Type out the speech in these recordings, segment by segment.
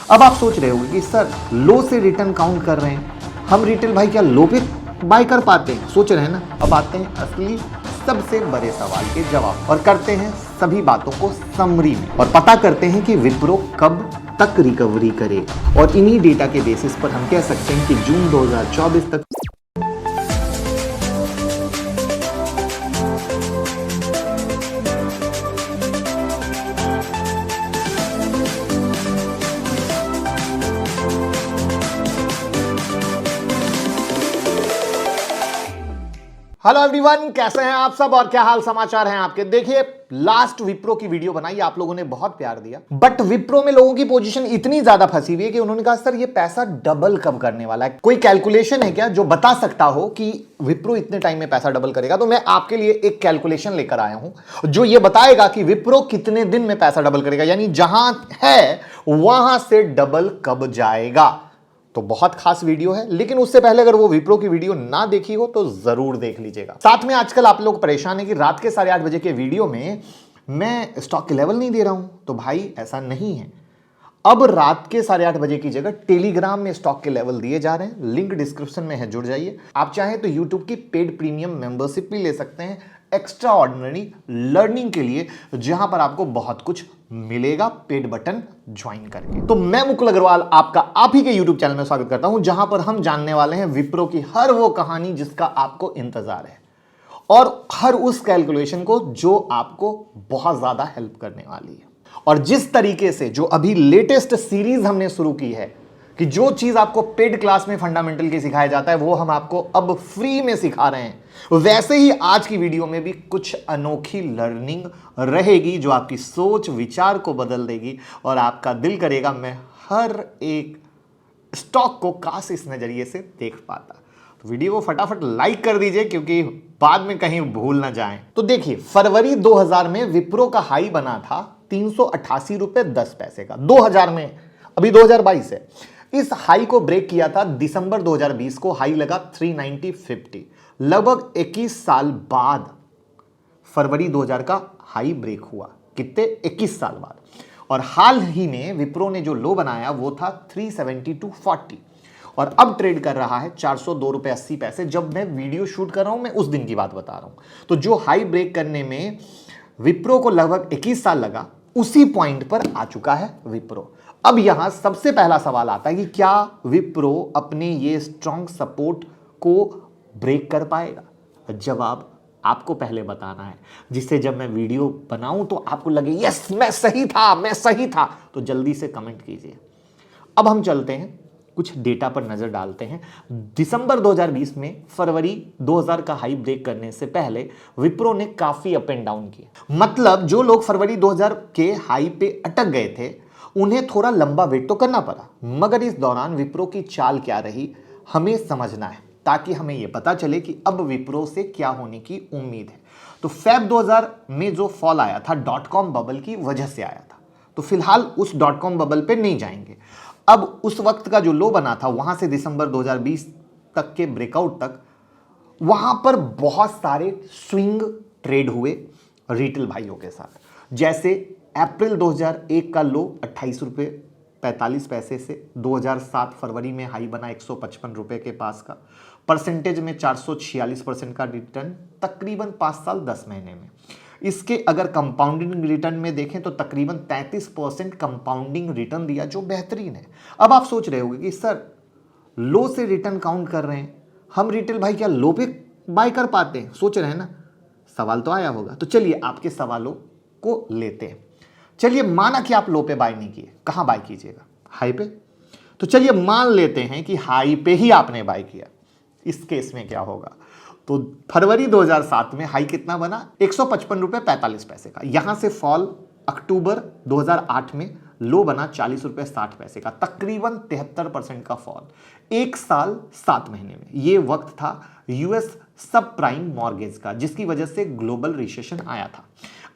अब आप सोच रहे होंगे कि सर लो से रिटर्न काउंट कर रहे हैं, हम रिटेल भाई क्या लो पे बाय कर पाते हैं? सोच रहे हैं ना। अब आते हैं असली सबसे बड़े सवाल के जवाब और करते हैं सभी बातों को समरी में और पता करते हैं कि विप्रो कब तक रिकवरी करे। और इन्हीं डेटा के बेसिस पर हम कह सकते हैं कि जून 2024 तक हेलो एवरीवन, कैसे हैं आप सब और क्या हाल समाचार हैं आपके। देखिए, लास्ट विप्रो की वीडियो बनाई, आप लोगों ने बहुत प्यार दिया, बट विप्रो में लोगों की पोजीशन इतनी ज्यादा फंसी हुई है कि उन्होंने कहा सर ये पैसा डबल कब करने वाला है। कोई कैलकुलेशन है क्या जो बता सकता हो कि विप्रो इतने टाइम में पैसा डबल करेगा? तो मैं आपके लिए एक कैलकुलेशन लेकर आया हूं जो ये बताएगा कि विप्रो कितने दिन में पैसा डबल करेगा, यानी जहां है वहां से डबल कब जाएगा। तो बहुत खास वीडियो है, लेकिन उससे पहले अगर वो विप्रो की वीडियो ना देखी हो तो जरूर देख लीजिएगा। साथ में आजकल आप लोग परेशान है कि रात के 8:30 बजे के वीडियो में मैं स्टॉक के लेवल नहीं दे रहा हूं, तो भाई ऐसा नहीं है। अब रात के 8:30 बजे की जगह टेलीग्राम में स्टॉक के लेवल दिए जा रहे हैं, लिंक डिस्क्रिप्शन में है, जुड़ जाइए। आप चाहें तो यूट्यूब की पेड प्रीमियम मेंबरशिप भी ले सकते हैं एक्स्ट्रा ऑर्डिनरी लर्निंग के लिए, जहां पर आपको बहुत कुछ मिलेगा पेड बटन ज्वाइन करके। तो मैं मुकुल अग्रवाल आपका आप ही के यूट्यूब चैनल में स्वागत करता हूं, जहां पर हम जानने वाले हैं विप्रो की हर वो कहानी जिसका आपको इंतजार है और हर उस कैलकुलेशन को जो आपको बहुत ज्यादा हेल्प करने वाली है। और जिस तरीके से जो अभी लेटेस्ट सीरीज हमने शुरू की है कि जो चीज आपको पेड क्लास में फंडामेंटल की सिखाया जाता है वो हम आपको अब फ्री में सिखा रहे हैं, वैसे ही आज की वीडियो में भी कुछ अनोखी लर्निंग रहेगी जो आपकी सोच विचार को बदल देगी और आपका दिल करेगा मैं हर एक स्टॉक को काश इस नजरिए से देख पाता। तो वीडियो को फटाफट लाइक कर दीजिए क्योंकि बाद में कहीं भूल ना जाएं। तो देखिए, फरवरी 2000 में विप्रो का हाई बना था 388 रुपए 10 पैसे का 2000 में, अभी 2022 है। इस हाई को ब्रेक किया था दिसंबर 2020 को, हाई लगा 390.50। लगभग 21 साल बाद फरवरी 2000 का हाई ब्रेक हुआ, कितने 21 साल बाद। और हाल ही में विप्रो ने जो लो बनाया वो था 372.40 और अब ट्रेड कर रहा है 402 रुपए 80 पैसे। जब मैं वीडियो शूट कर रहा हूं मैं उस दिन की बात बता रहा हूं। तो जो हाई ब्रेक करने में विप्रो को लगभग 21 साल लगा, उसी पॉइंट पर आ चुका है विप्रो। अब यहां सबसे पहला सवाल आता है कि क्या विप्रो अपने ये स्ट्रॉन्ग सपोर्ट को ब्रेक कर पाएगा? जवाब आपको पहले बताना है, जिससे जब मैं वीडियो बनाऊं तो आपको लगे यस मैं सही था, मैं सही था। तो जल्दी से कमेंट कीजिए। अब हम चलते हैं कुछ डेटा पर नजर डालते हैं। दिसंबर 2020 में फरवरी 2000 का हाई ब्रेक करने से पहले विप्रो ने काफी अप एंड डाउन किए। मतलब जो लोग फरवरी 2000 के हाई पे अटक गए थे उन्हें थोड़ा लंबा वेट तो करना पड़ा, मगर इस दौरान विप्रो की चाल क्या रही हमें समझना है, ताकि हमें यह पता चले कि अब विप्रो से क्या होने की उम्मीद है। तो फेब 2000 में जो फॉल आया था .com बबल की वजह से आया था, तो फिलहाल उस .com बबल पे नहीं जाएंगे। अब उस वक्त का जो लो बना था वहां से दिसंबर 2020 तक के ब्रेकआउट तक, वहां पर बहुत सारे स्विंग ट्रेड हुए रिटेल भाइयों के साथ। जैसे अप्रैल 2001 का लो 28 रुपये 45 पैसे से 2007 फरवरी में हाई बना 155 रुपए के पास का, परसेंटेज में 446% का रिटर्न तकरीबन 5 साल 10 महीने में। इसके अगर कंपाउंडिंग रिटर्न में देखें तो तकरीबन 33% कंपाउंडिंग रिटर्न दिया, जो बेहतरीन है। अब आप सोच रहे होंगे कि सर लो से रिटर्न काउंट कर रहे हैं, हम रिटेल भाई क्या लो पे बाय कर पाते हैं? सोच रहे हैं ना। सवाल तो आया होगा, तो चलिए आपके सवालों को लेते हैं। चलिए, माना कि आप लो पे बाय नहीं किए, कहां बाय कीजिएगा? हाई पे। तो चलिए मान लेते हैं कि हाई पे ही आपने बाय किया। इस केस में क्या होगा? तो फरवरी 2007 में हाई कितना बना? 155 रुपए 45 पैसे का। यहां से फॉल अक्टूबर 2008 में लो बना 40 रुपए 60 पैसे का, तकरीबन 73% का फॉल 1 साल 7 महीने में। यह वक्त था यूएस सब प्राइम मॉर्गेज का, जिसकी वजह से ग्लोबल रिसेशन आया था।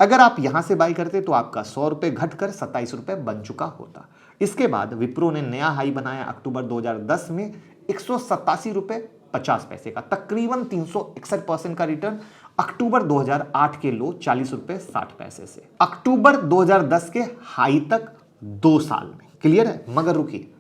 अगर आप यहां से बाय करते तो आपका 100 रुपए घटकर 27 रुपए बन चुका होता। इसके बाद विप्रो ने नया हाई बनाया अक्टूबर 2010 में 187 रुपए 50 पैसे का, तकरीबन 361% का रिटर्न अक्टूबर 2008 के लो 40 रुपए 60 पैसे से। अक्टूबर 2010 के हाई तक 2 साल में क्लियर है? मगर रुकिए,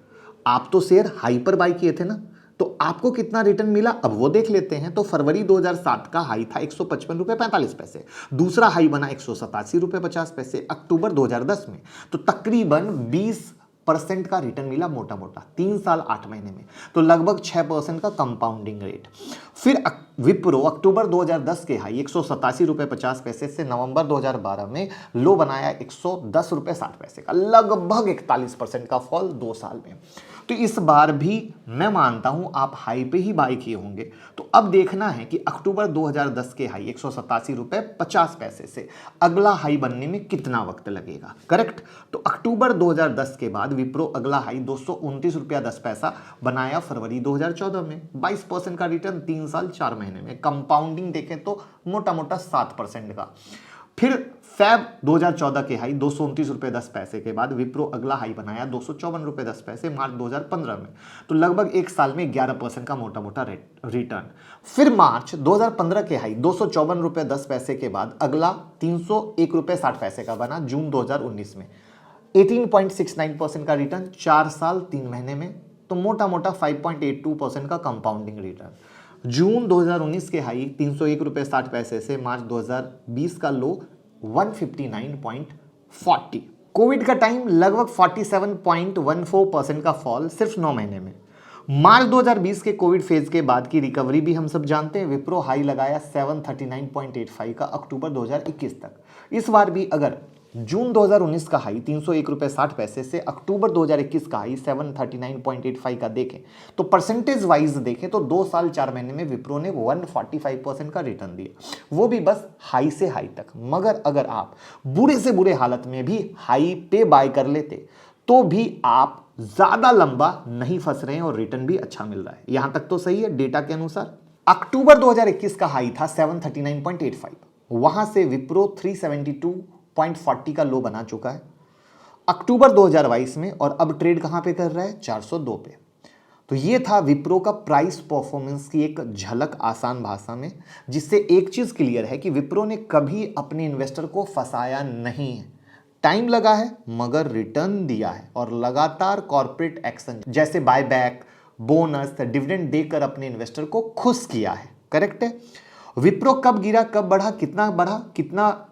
आप तो शेयर हाई पर बाय किए थे ना, तो आपको कितना रिटर्न मिला अब वो देख लेते हैं। तो फरवरी 2007 का हाई था 155 रुपये 45 पैसे, दूसरा हाई बना 187 रुपये 50 पैसे अक्टूबर 2010 में। तो तकरीबन 20% का रिटर्न मिला मोटा मोटा 3 साल 8 महीने में, तो लगभग 6% का कंपाउंडिंग रेट। फिर विप्रो अक्टूबर 2010 के हाई 187 रुपये 50 पैसे से नवंबर 2012 में लो बनाया 110 रुपये 60 पैसे का, लगभग 41% का फॉल 2 साल में। तो इस बार भी मैं मानता हूं आप हाई पे ही बाय किए होंगे। तो अब देखना है कि अक्टूबर 2010 के हाई 187 रुपये 50 पैसे से अगला हाई बनने में कितना वक्त लगेगा। करेक्ट? तो अक्टूबर 2010 के बाद विप्रो अगला हाई 229 रुपया 10 पैसा बनाया फरवरी 2014 में, 22% का रिटर्न 3 साल 4 महीने में। कंपाउंडिंग देखें तो मोटा मोटा 7% का। फिर फैब 2014 के हाई 229 रुपये 10 पैसे के बाद विप्रो अगला हाई बनाया 254 रुपये 10 पैसे मार्च 2015 में, तो लगभग 1 साल में 11% का मोटा मोटा रिटर्न। फिर मार्च 2015 के हाई 254 रुपये 10 पैसे के बाद अगला 301 रुपये 60 पैसे का बना जून 2019 में, 18.69% का रिटर्न 4 साल 3 महीने में, तो मोटा मोटा 5.82% का कंपाउंडिंग रिटर्न। जून 2019 के हाई 301 रुपये 60 पैसे से मार्च 2020 का लो 159.40। कोविड का टाइम लगभग 47.14% का फॉल सिर्फ 9 महीने में। मार्च 2020 के कोविड फेज के बाद की रिकवरी भी हम सब जानते हैं। विप्रो हाई लगाया 739.85 का अक्टूबर 2021 तक। इस बार भी अगर जून 2019 का हाई 301 रुपये 60 पैसे से अक्टूबर 2021 का हाई 739.85 का देखें तो परसेंटेज वाइज देखें तो 2 साल 4 महीने में विप्रो ने 145% का रिटर्न दिया, वो भी बस हाई से हाई तक। मगर अगर आप बुरे से बुरे हालत में भी हाई पे बाय कर लेते तो भी आप ज्यादा लंबा नहीं फंस रहे हैं और रिटर्न भी अच्छा मिल रहा है। यहां तक तो सही है डेटा के अनुसार। अक्टूबर 2021 का हाई था 739.85, वहां से विप्रो 372.40 का लो बना चुका है अक्टूबर 2022 में, और अब ट्रेड कहां पे कर रहा है 402 पे। तो ये था विप्रो का प्राइस परफॉर्मेंस की एक झलक आसान भाषा में, जिससे एक चीज क्लियर है कि विप्रो ने कभी अपने इन्वेस्टर को फंसाया नहीं है। टाइम लगा है मगर रिटर्न दिया है, और लगातार कॉर्पोरेट एक्शन जैसे बायबैक, बोनस, डिविडेंड देकर अपने इन्वेस्टर को खुश किया है। करेक्ट है? विप्रो कब गिरा, कब बढ़ा, कितना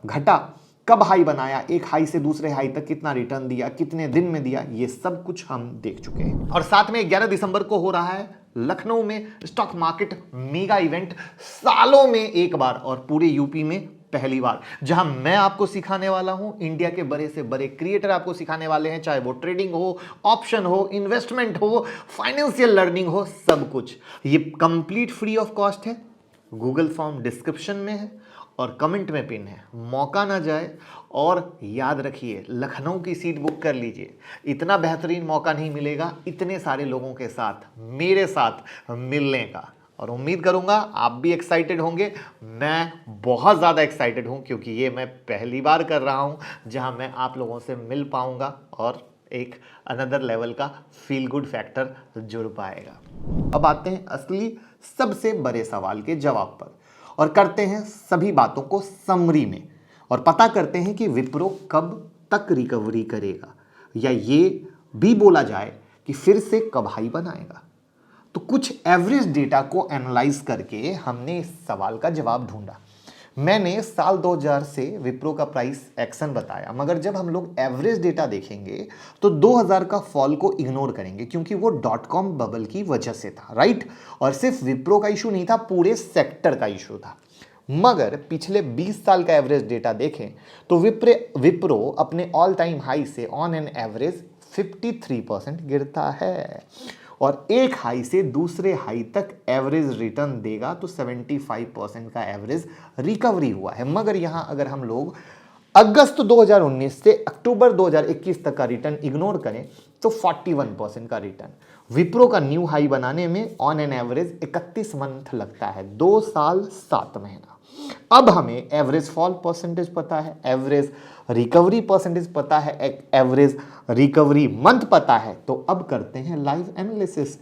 घटा, कब हाई बनाया, एक हाई से दूसरे हाई तक कितना रिटर्न दिया, कितने दिन में दिया, ये सब कुछ हम देख चुके हैं। और साथ में 11 दिसंबर को हो रहा है लखनऊ में स्टॉक मार्केट मेगा इवेंट, सालों में एक बार और पूरे यूपी में पहली बार, जहां मैं आपको सिखाने वाला हूं, इंडिया के बड़े से बड़े क्रिएटर आपको सिखाने वाले हैं, चाहे वो ट्रेडिंग हो, ऑप्शन हो, इन्वेस्टमेंट हो, फाइनेंशियल लर्निंग हो, सब कुछ। ये कंप्लीट फ्री ऑफ कॉस्ट है। गूगल फॉर्म डिस्क्रिप्शन में है और कमेंट में पिन है, मौका ना जाए। और याद रखिए लखनऊ की सीट बुक कर लीजिए, इतना बेहतरीन मौका नहीं मिलेगा इतने सारे लोगों के साथ मेरे साथ मिलने का। और उम्मीद करूंगा आप भी एक्साइटेड होंगे, मैं बहुत ज़्यादा एक्साइटेड हूं, क्योंकि ये मैं पहली बार कर रहा हूं जहां मैं आप लोगों से मिल पाऊंगा और एक अनदर लेवल का फील गुड फैक्टर जुड़ पाएगा। अब आते हैं असली सबसे बड़े सवाल के जवाब पर, और करते हैं सभी बातों को समरी में, और पता करते हैं कि विप्रो कब तक रिकवरी करेगा, या ये भी बोला जाए कि फिर से कब हाई बनाएगा। तो कुछ एवरेज डेटा को एनालाइज करके हमने इस सवाल का जवाब ढूंढा। मैंने साल 2000 से विप्रो का प्राइस एक्शन बताया, मगर जब हम लोग एवरेज डेटा देखेंगे तो 2000 का फॉल को इग्नोर करेंगे, क्योंकि वो .com बबल की वजह से था, राइट। और सिर्फ विप्रो का इशू नहीं था, पूरे सेक्टर का इशू था। मगर पिछले 20 साल का एवरेज डेटा देखें तो विप्रो अपने ऑल टाइम हाई से ऑन एन एवरेज 53% गिरता है, और एक हाई से दूसरे हाई तक एवरेज रिटर्न देगा तो 75% का एवरेज रिकवरी हुआ है। मगर यहां अगर हम लोग अगस्त 2019 से अक्टूबर 2021 तक का रिटर्न इग्नोर करें तो 41% का रिटर्न। विप्रो का न्यू हाई बनाने में ऑन एन एवरेज 31 मंथ लगता है, 2 साल 7 महीना। अब हमें एवरेज फॉल परसेंटेज पता है, एवरेज रिकवरी परसेंटेज पता है, एवरेज रिकवरी मंथ पता है। तो अब करते हैं लाइव एनालिसिस।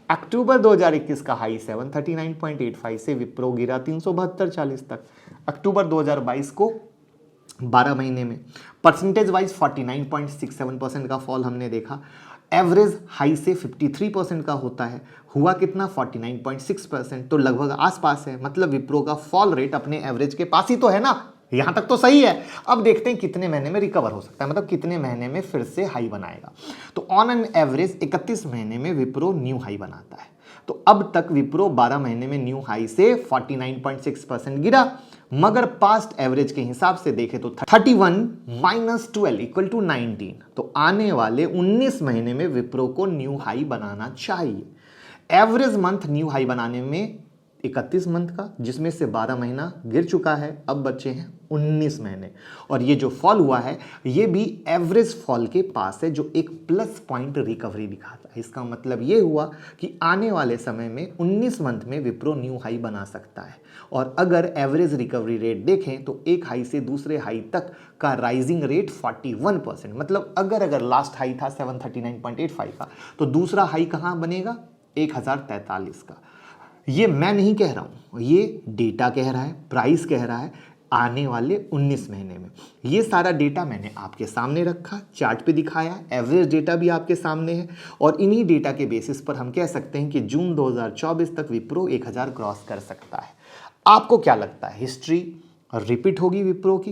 अक्टूबर 2021 का हाई 739.85 से विप्रो गिरा 372.40 तक। अक्टूबर 2022 को 12 महीने में परसेंटेज वाइज 49.67% का फॉल हमने देखा। एवरेज हाई से 53% का होता है, हुआ कितना 49.6%, तो लगभग आसपास है। मतलब विप्रो का फॉल रेट अपने एवरेज के पास ही तो है ना, यहां तक तो सही है। अब देखते हैं कितने महीने में रिकवर हो सकता है, मतलब कितने महीने में फिर से हाई बनाएगा। तो ऑन एन एवरेज 31 महीने में विप्रो न्यू हाई बनाता है। तो अब तक विप्रो 12 महीने में न्यू हाई से 49.6% गिरा, मगर पास्ट एवरेज के हिसाब से देखें तो 31 माइनस 12 इक्वल टू 19। तो आने वाले 19 महीने में विप्रो को न्यू हाई बनाना चाहिए। एवरेज मंथ न्यू हाई बनाने में 31 मंथ का, जिसमें से 12 महीना गिर चुका है, अब बचे हैं 19 महीने। और ये जो फॉल हुआ है ये भी एवरेज फॉल के पास है, जो एक प्लस पॉइंट रिकवरी दिखाता है। इसका मतलब ये हुआ कि आने वाले समय में 19 मंथ में विप्रो न्यू हाई बना सकता है। और अगर एवरेज रिकवरी रेट देखें तो एक हाई से दूसरे हाई तक का राइजिंग रेट 41%। मतलब अगर लास्ट हाई था 739.85 का, तो दूसरा हाई कहाँ बनेगा 1043 का। ये मैं नहीं कह रहा हूं, ये डेटा कह रहा है, प्राइस कह रहा है आने वाले 19 महीने में। ये सारा डेटा मैंने आपके सामने रखा, चार्ट पे दिखाया, एवरेज डेटा भी आपके सामने है। और इन्हीं डेटा के बेसिस पर हम कह सकते हैं कि जून 2024 तक विप्रो 1000 क्रॉस कर सकता है। आपको क्या लगता है, हिस्ट्री रिपीट होगी विप्रो की?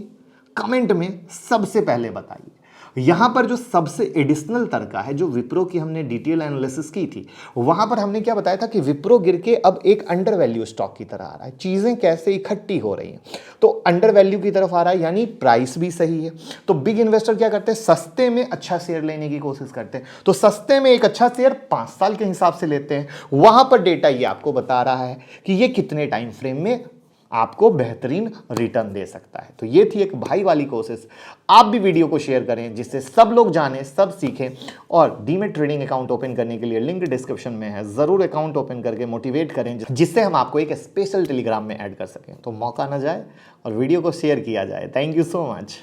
कमेंट में सबसे पहले बताइए। यहां पर जो सबसे एडिशनल तरीका है, जो विप्रो की हमने डिटेल एनालिसिस की थी, वहां पर हमने क्या बताया था कि विप्रो गिर के अब एक अंडर वैल्यू स्टॉक की तरह आ रहा है। चीजें कैसे इकट्ठी हो रही हैं, तो अंडर वैल्यू की तरफ आ रहा है, यानी प्राइस भी सही है। तो बिग इन्वेस्टर क्या करते हैं, सस्ते में अच्छा शेयर लेने की कोशिश करते हैं। तो सस्ते में एक अच्छा शेयर 5 साल के हिसाब से लेते हैं। वहां पर डेटा ये आपको बता रहा है कि ये कितने टाइम फ्रेम में आपको बेहतरीन रिटर्न दे सकता है। तो ये थी एक भाई वाली कोशिश। आप भी वीडियो को शेयर करें जिससे सब लोग जानें, सब सीखें। और डीमेट ट्रेडिंग अकाउंट ओपन करने के लिए लिंक डिस्क्रिप्शन में है, जरूर अकाउंट ओपन करके मोटिवेट करें, जिससे हम आपको एक स्पेशल टेलीग्राम में ऐड कर सकें। तो मौका ना जाए और वीडियो को शेयर किया जाए। Thank you so much.